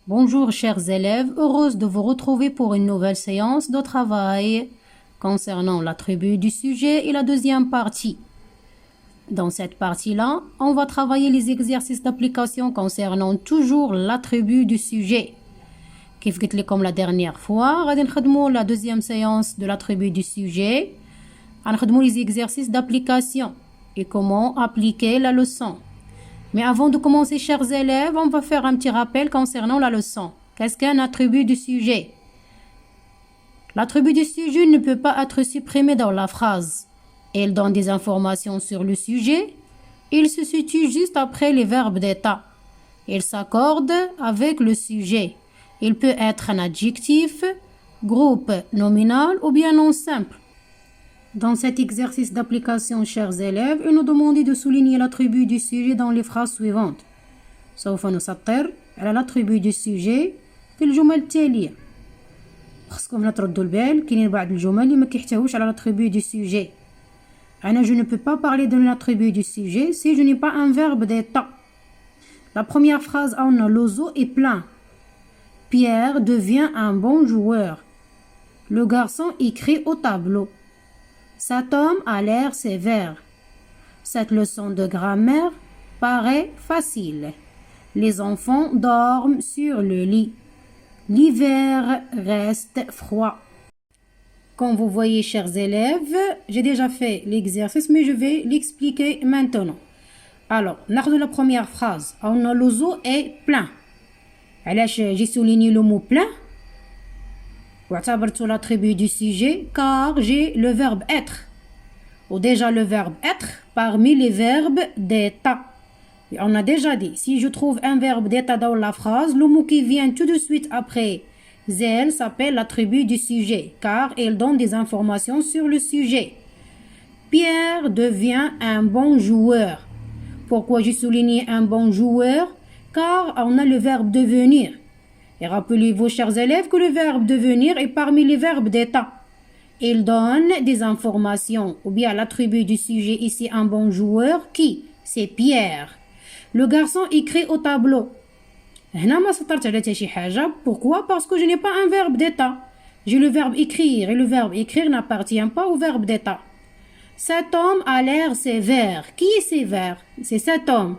Bonjour chers élèves, heureuse de vous retrouver pour une nouvelle séance de travail concernant l'attribut du sujet et la deuxième partie. Dans cette partie-là, on va travailler les exercices d'application concernant toujours l'attribut du sujet. Comme la dernière fois, غادي نخدموا la deuxième séance de l'attribut du sujet. غنخدموا les exercices d'application et comment appliquer la leçon. Mais avant de commencer, chers élèves, on va faire un petit rappel concernant la leçon. Qu'est-ce qu'un attribut du sujet? L'attribut du sujet ne peut pas être supprimé dans la phrase. Il donne des informations sur le sujet. Il se situe juste après les verbes d'état. Il s'accorde avec le sujet. Il peut être un adjectif, groupe nominal ou bien nom simple. Dans cet exercice d'application, chers élèves, il nous demande de souligner l'attribut du sujet dans les phrases suivantes. سوف نسطر على l'attribut du sujet في الجمل التالية. خصكم هنا تردوا البال كاينين بعض الجمل اللي ما كيحتويوش على l'attribut du sujet. Je ne peux pas parler de l'attribut du sujet si je n'ai pas un verbe d'état. La première phrase, on a l'oiseau est plein. Pierre devient un bon joueur. Le garçon écrit au tableau. Cet homme a l'air sévère. Cette leçon de grammaire paraît facile. Les enfants dorment sur le lit. L'hiver reste froid. Comme vous voyez, chers élèves, j'ai déjà fait l'exercice, mais je vais l'expliquer maintenant. Alors, ناخذ la première phrase. On a l'oiseau est plein. علاش j'ai souligné le mot plein? واعتبرت l'attribut du sujet car j'ai le verbe être. Ou déjà le verbe être parmi les verbes d'état. Et on a déjà dit, si je trouve un verbe d'état dans la phrase, le mot qui vient tout de suite après zel s'appelle l'attribut du sujet car il donne des informations sur le sujet. Pierre devient un bon joueur. Pourquoi j'ai souligné un bon joueur? Car on a le verbe devenir. Et rappelez-vous, chers élèves, que le verbe devenir est parmi les verbes d'état. Il donne des informations, ou bien l'attribut du sujet ici, un bon joueur, qui? C'est Pierre. Le garçon écrit au tableau. Pourquoi? Parce que je n'ai pas un verbe d'état. J'ai le verbe écrire, et le verbe écrire n'appartient pas au verbe d'état. Cet homme a l'air sévère. Qui est sévère? C'est cet homme.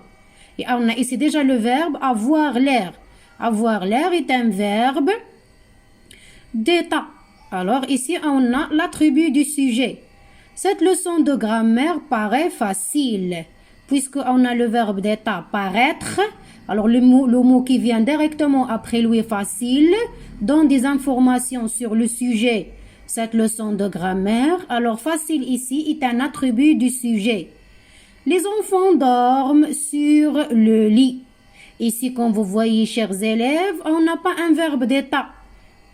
Et on a ici déjà le verbe avoir l'air. Avoir l'air est un verbe d'état. Alors ici, on a l'attribut du sujet. Cette leçon de grammaire paraît facile, puisqu'on a le verbe d'état paraître. Alors le mot qui vient directement après lui facile donne des informations sur le sujet. Cette leçon de grammaire, alors facile ici, est un attribut du sujet. Les enfants dorment sur le lit. Ici, comme vous voyez, chers élèves, on n'a pas un verbe d'état.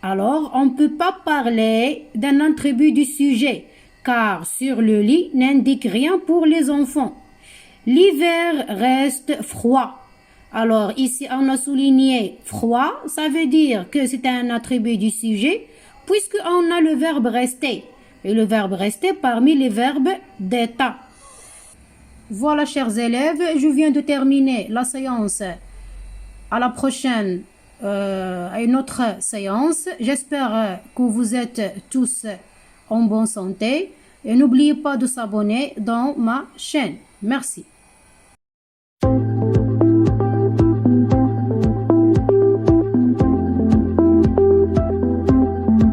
Alors, on ne peut pas parler d'un attribut du sujet, car sur le lit n'indique rien pour les enfants. L'hiver reste froid. Alors, ici, on a souligné froid, ça veut dire que c'est un attribut du sujet, puisqu'on a le verbe rester. Et le verbe rester parmi les verbes d'état. Voilà, chers élèves, je viens de terminer la séance. À la prochaine, à une autre séance. J'espère que vous êtes tous en bonne santé. Et n'oubliez pas de s'abonner dans ma chaîne. Merci.